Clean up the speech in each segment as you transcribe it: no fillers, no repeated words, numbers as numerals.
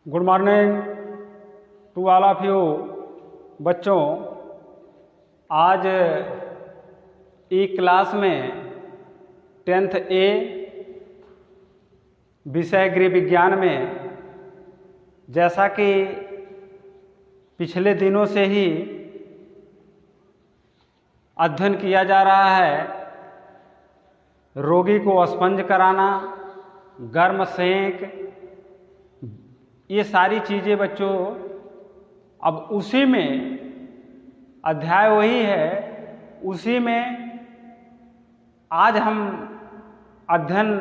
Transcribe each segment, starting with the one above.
Good morning to all of you बच्चों। आज ई class में 10th ए विषय गृह विज्ञान में, जैसा कि पिछले दिनों से ही अध्ययन किया जा रहा है, रोगी को स्पंज कराना, गर्म सेंक, ये सारी चीज़ें बच्चों अब उसी में अध्याय वही है, उसी में आज हम अध्ययन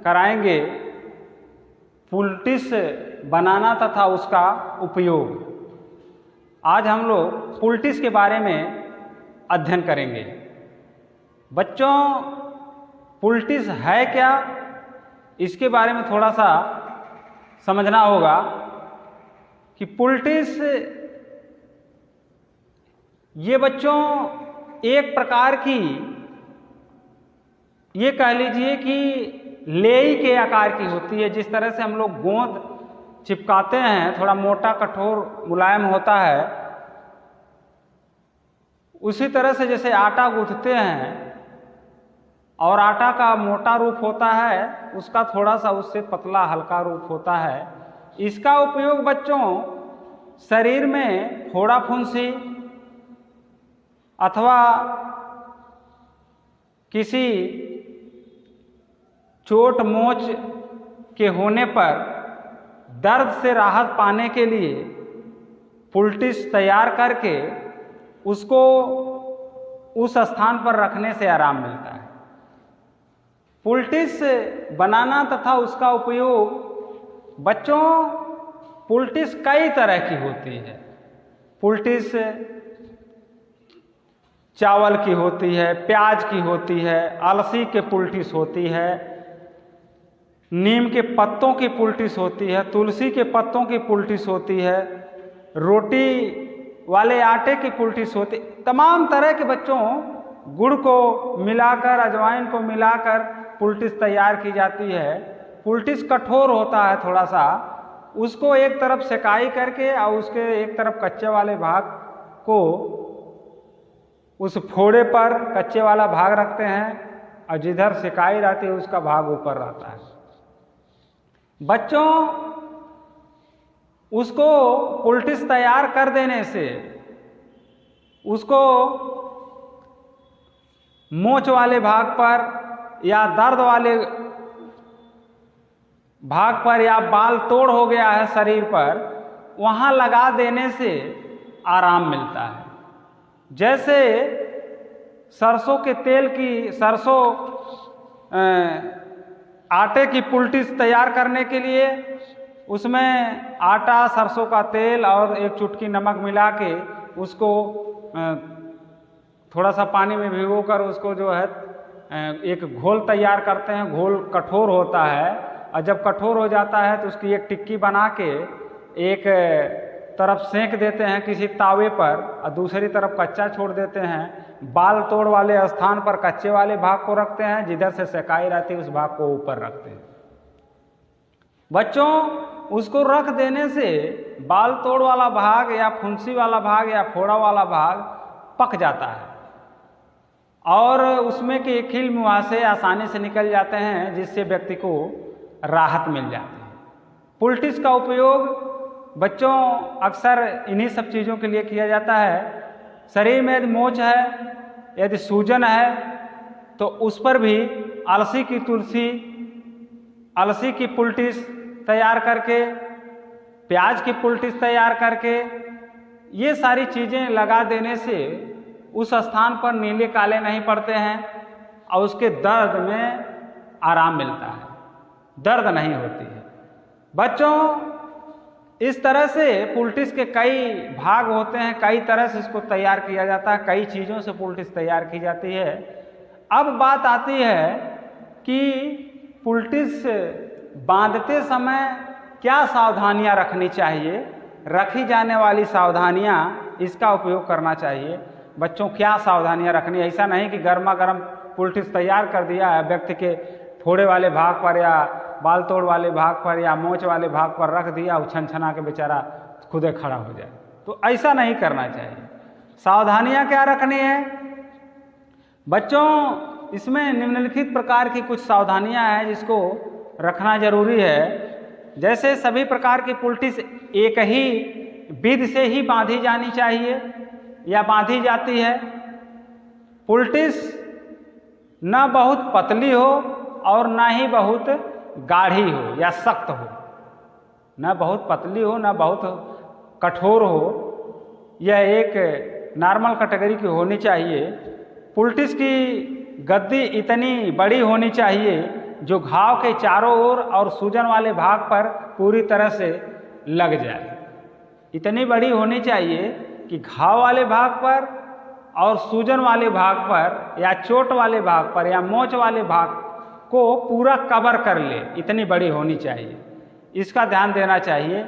कराएंगे पुलटिस बनाना तथा उसका उपयोग। आज हम लोग पुलटिस के बारे में अध्ययन करेंगे। बच्चों, पुलटिस है क्या, इसके बारे में थोड़ा सा समझना होगा कि पुलटिस ये बच्चों एक प्रकार की, ये कह लीजिए कि लेई के आकार की होती है। जिस तरह से हम लोग गोंद चिपकाते हैं, थोड़ा मोटा कठोर मुलायम होता है, उसी तरह से जैसे आटा गूंथते हैं और आटा का मोटा रूप होता है, उसका थोड़ा सा उससे पतला हल्का रूप होता है। इसका उपयोग बच्चों शरीर में फोड़ा फुंसी अथवा किसी चोट मोच के होने पर दर्द से राहत पाने के लिए पुलटिस तैयार करके उसको उस स्थान पर रखने से आराम मिलता है। पुलटिस बनाना तथा उसका उपयोग बच्चों, पुलटिस कई तरह की होती है। पुलटिस चावल की होती है, प्याज की होती है, अलसी के पुलटिस होती है, नीम के पत्तों की पुलटिस होती है, तुलसी के पत्तों की पुलटिस होती है, रोटी वाले आटे की पुलटिस होती है। तमाम तरह के बच्चों गुड़ को मिलाकर, अजवाइन को मिलाकर पुलटिस तैयार की जाती है। पुलटिस कठोर होता है थोड़ा सा, उसको एक तरफ सेकाई करके और उसके एक तरफ कच्चे वाले भाग को उस फोड़े पर कच्चे वाला भाग रखते हैं और जिधर सेकाई रहती है उसका भाग ऊपर रहता है। बच्चों, उसको पुलटिस तैयार कर देने से उसको मोच वाले भाग पर या दर्द वाले भाग पर या बाल तोड़ हो गया है शरीर पर, वहाँ लगा देने से आराम मिलता है। जैसे सरसों के तेल की, सरसों आटे की पुलटिस तैयार करने के लिए उसमें आटा, सरसों का तेल और एक चुटकी नमक मिला के उसको थोड़ा सा पानी में भिगोकर उसको जो है एक घोल तैयार करते हैं। घोल कठोर होता है और जब कठोर हो जाता है तो उसकी एक टिक्की बना के एक तरफ सेंक देते हैं किसी तावे पर और दूसरी तरफ कच्चा छोड़ देते हैं। बाल तोड़ वाले स्थान पर कच्चे वाले भाग को रखते हैं, जिधर से सेकाई रहती है उस भाग को ऊपर रखते हैं। बच्चों, उसको रख देने से बाल तोड़ वाला भाग या फुंसी वाला भाग या फोड़ा वाला भाग पक जाता है और उसमें के खिल मुहासे आसानी से निकल जाते हैं, जिससे व्यक्ति को राहत मिल जाती है। पुलटिस का उपयोग बच्चों अक्सर इन्हीं सब चीज़ों के लिए किया जाता है। शरीर में यदि मोच है, यदि सूजन है, तो उस पर भी अलसी की तुलसी, अलसी की पुलटिस तैयार करके, प्याज की पुलटिस तैयार करके, ये सारी चीज़ें लगा देने से उस स्थान पर नीले काले नहीं पड़ते हैं और उसके दर्द में आराम मिलता है, दर्द नहीं होती है। बच्चों, इस तरह से पुलटिस के कई भाग होते हैं, कई तरह से इसको तैयार किया जाता है, कई चीज़ों से पुलटिस तैयार की जाती है। अब बात आती है कि पुलटिस बांधते समय क्या सावधानियां रखनी चाहिए, रखी जाने वाली सावधानियां, इसका उपयोग करना चाहिए। बच्चों, क्या सावधानियां रखनी है? ऐसा नहीं कि गर्मा गर्म पुलटिस तैयार कर दिया है, व्यक्ति के फोड़े वाले भाग पर या बाल तोड़ वाले भाग पर या मोच वाले भाग पर रख दिया, उछनछना के बेचारा खुदे खड़ा हो जाए। तो ऐसा नहीं करना चाहिए। सावधानियां क्या रखनी है बच्चों, इसमें निम्नलिखित प्रकार की कुछ सावधानियां हैं जिसको रखना जरूरी है। जैसे सभी प्रकार की पुलटिस एक ही विधि से ही बांधी जानी चाहिए या बांधी जाती है। पुलटिस न बहुत पतली हो और न ही बहुत गाढ़ी हो या सख्त हो, न बहुत पतली हो न बहुत कठोर हो, यह एक नॉर्मल कैटेगरी की होनी चाहिए। पुलटिस की गद्दी इतनी बड़ी होनी चाहिए जो घाव के चारों ओर और सूजन वाले भाग पर पूरी तरह से लग जाए। इतनी बड़ी होनी चाहिए कि घाव वाले भाग पर और सूजन वाले भाग पर या चोट वाले भाग पर या मोच वाले भाग को पूरा कवर कर ले, इतनी बड़ी होनी चाहिए। इसका ध्यान देना चाहिए।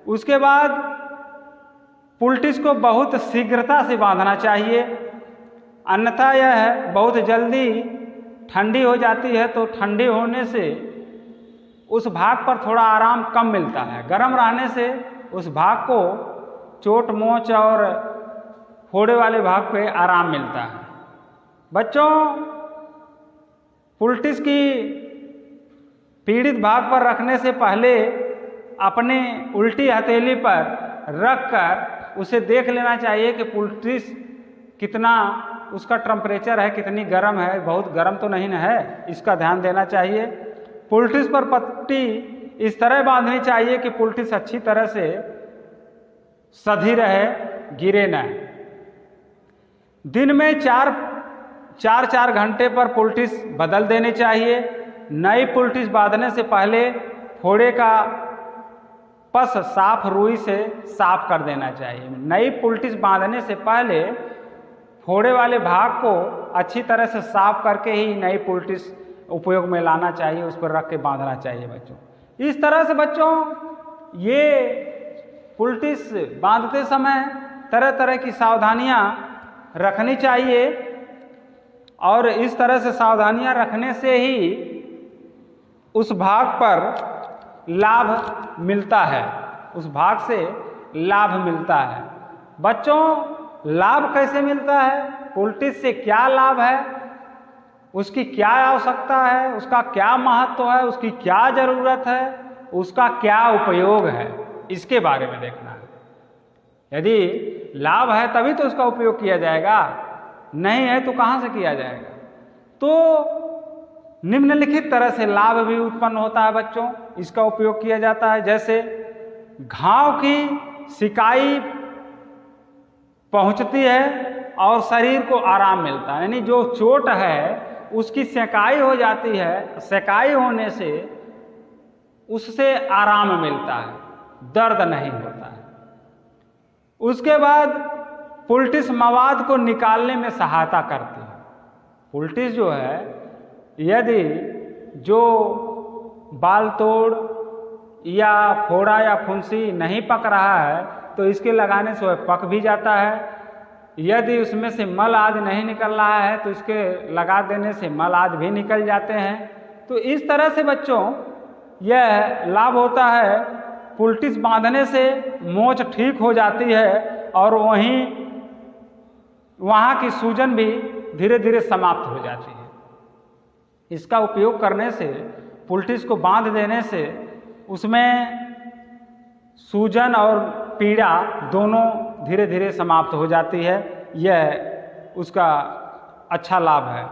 उसके बाद पुलटिस को बहुत शीघ्रता से बांधना चाहिए, अन्यथा यह बहुत जल्दी ठंडी हो जाती है। तो ठंडी होने से उस भाग पर थोड़ा आराम कम मिलता है। गर्म रहने से उस भाग को चोट मोच और फोड़े वाले भाग पे आराम मिलता है। बच्चों, पुलटिस की पीड़ित भाग पर रखने से पहले अपने उल्टी हथेली पर रखकर उसे देख लेना चाहिए कि पुलटिस कितना उसका टेम्परेचर है, कितनी गर्म है, बहुत गर्म तो नहीं है, इसका ध्यान देना चाहिए। पुलटिस पर पट्टी इस तरह बांधनी चाहिए कि पुलटिस अच्छी तरह से सधी रहे, गिरे न। दिन में चार घंटे पर पुलटिस बदल देनी चाहिए। नई पुलटिस बांधने से पहले फोड़े का पस साफ रुई से साफ कर देना चाहिए। नई पुलटिस बांधने से पहले फोड़े वाले भाग को अच्छी तरह से साफ करके ही नई पुलटिस उपयोग में लाना चाहिए, उस पर रख के बांधना चाहिए बच्चों। इस तरह से बच्चों ये पुलटिस बांधते समय तरह तरह की सावधानियां रखनी चाहिए और इस तरह से सावधानियां रखने से ही उस भाग पर लाभ मिलता है, उस भाग से लाभ मिलता है। बच्चों, लाभ कैसे मिलता है, पुलटिस से क्या लाभ है, उसकी क्या आवश्यकता है, उसका क्या महत्व है, उसकी क्या ज़रूरत है, उसका क्या उपयोग है, इसके बारे में देखना है। यदि लाभ है तभी तो उसका उपयोग किया जाएगा, नहीं है तो कहाँ से किया जाएगा। तो निम्नलिखित तरह से लाभ भी उत्पन्न होता है बच्चों, इसका उपयोग किया जाता है। जैसे घाव की सिकाई पहुंचती है और शरीर को आराम मिलता है, यानी जो चोट है उसकी सेकाई हो जाती है, सेकाई होने से उससे आराम मिलता है, दर्द नहीं होता है। उसके बाद पुलटिस मवाद को निकालने में सहायता करती है। पुलटिस जो है, यदि जो बाल तोड़ या फोड़ा या फुंसी नहीं पक रहा है तो इसके लगाने से वह पक भी जाता है। यदि उसमें से मल आदि नहीं निकल रहा है तो इसके लगा देने से मल आदि भी निकल जाते हैं। तो इस तरह से बच्चों यह लाभ होता है, पुलटिस बांधने से मोच ठीक हो जाती है और वहाँ की सूजन भी धीरे धीरे समाप्त हो जाती है। इसका उपयोग करने से, पुलटिस को बांध देने से उसमें सूजन और पीड़ा दोनों धीरे धीरे समाप्त हो जाती है। यह उसका अच्छा लाभ है।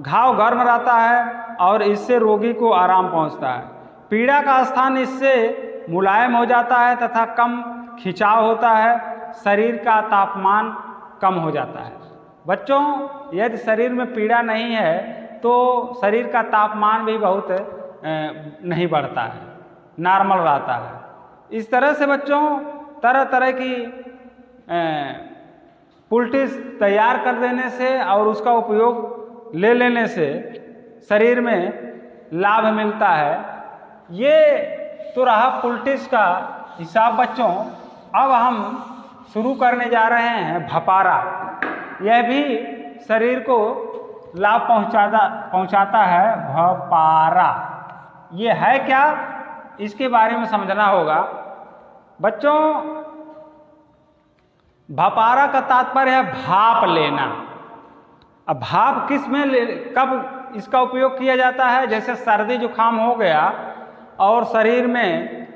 घाव गर्म रहता है और इससे रोगी को आराम पहुंचता है। पीड़ा का स्थान इससे मुलायम हो जाता है तथा कम खिंचाव होता है। शरीर का तापमान कम हो जाता है। बच्चों, यदि शरीर में पीड़ा नहीं है तो शरीर का तापमान भी बहुत नहीं बढ़ता है, नॉर्मल रहता है। इस तरह से बच्चों तरह तरह की पुलटिस तैयार कर देने से और उसका उपयोग ले लेने से शरीर में लाभ मिलता है। ये तो रहा पुलटिस का हिसाब बच्चों। अब हम शुरू करने जा रहे हैं भपारा। यह भी शरीर को लाभ पहुंचाता है। भपारा ये है क्या, इसके बारे में समझना होगा। बच्चों, भपारा का तात्पर्य है भाप लेना। अब भाप किस में कब इसका उपयोग किया जाता है? जैसे सर्दी जुकाम हो गया और शरीर में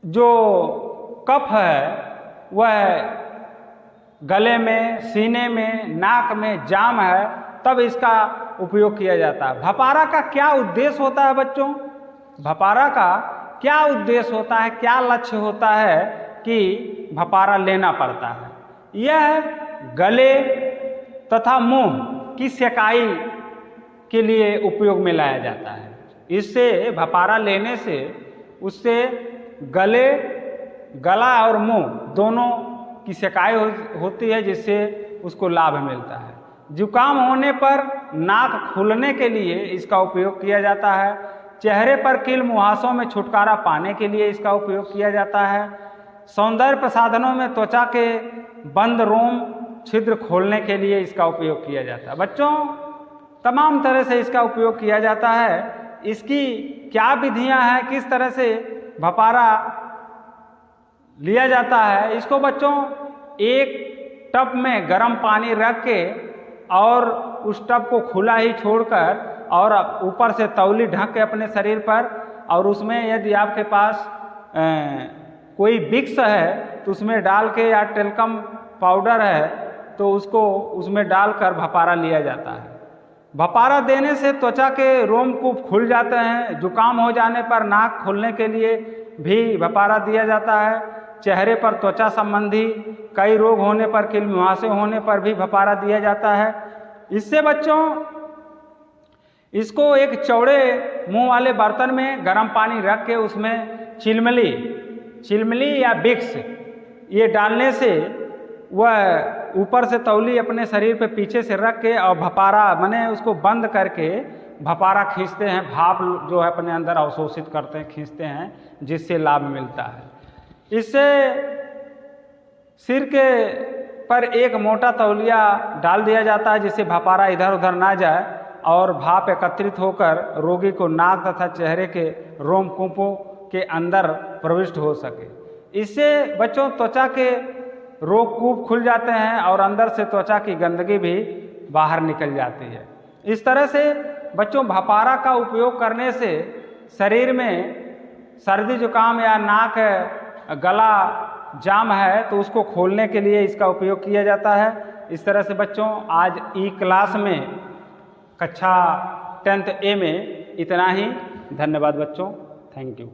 जो कफ है वह गले में, सीने में, नाक में जाम है, तब इसका उपयोग किया जाता है। भपारा का क्या उद्देश्य होता है बच्चों? भपारा का क्या उद्देश्य होता है, क्या लक्ष्य होता है कि भपारा लेना पड़ता है? यह गले तथा मुंह की सेकाई के लिए उपयोग में लाया जाता है। इससे भपारा लेने से उससे गला और मुंह दोनों की सेकाई होती है, जिससे उसको लाभ मिलता है। जुकाम होने पर नाक खुलने के लिए इसका उपयोग किया जाता है। चेहरे पर कील मुहासों में छुटकारा पाने के लिए इसका उपयोग किया जाता है। सौंदर्य प्रसाधनों में त्वचा के बंद रोम छिद्र खोलने के लिए इसका उपयोग किया जाता है। बच्चों, तमाम तरह से इसका उपयोग किया जाता है। इसकी क्या विधियां हैं, किस तरह से भपारा लिया जाता है? इसको बच्चों एक टब में गर्म पानी रख के और उस टब को खुला ही छोड़कर और ऊपर से तौली ढक के अपने शरीर पर, और उसमें यदि आपके पास कोई विक्स है तो उसमें डाल के, या टेल्कम पाउडर है तो उसको उसमें डालकर भपारा लिया जाता है। भपारा देने से त्वचा के रोमकूप खुल जाते हैं। जुकाम हो जाने पर नाक खोलने के लिए भी भपारा दिया जाता है। चेहरे पर त्वचा संबंधी कई रोग होने पर, कील मुहासे होने पर भी भपारा दिया जाता है। इससे बच्चों इसको एक चौड़े मुंह वाले बर्तन में गर्म पानी रख के उसमें चिलमली या विक्स ये डालने से वह ऊपर से तौली अपने शरीर पे पीछे से रख के और भपारा माने उसको बंद करके भपारा खींचते हैं। भाप जो है अपने अंदर अवशोषित करते हैं, खींचते हैं, जिससे लाभ मिलता है। इससे सिर के पर एक मोटा तौलिया डाल दिया जाता है, जिससे भपारा इधर उधर ना जाए और भाप एकत्रित होकर रोगी को नाक तथा चेहरे के रोमकूपों के अंदर प्रविष्ट हो सके। इससे बच्चों त्वचा के रोगकूप खुल जाते हैं और अंदर से त्वचा की गंदगी भी बाहर निकल जाती है। इस तरह से बच्चों भपारा का उपयोग करने से शरीर में सर्दी जुकाम या नाक गला जाम है तो उसको खोलने के लिए इसका उपयोग किया जाता है। इस तरह से बच्चों आज ई क्लास में कक्षा 10th A में इतना ही। धन्यवाद बच्चों, थैंक यू।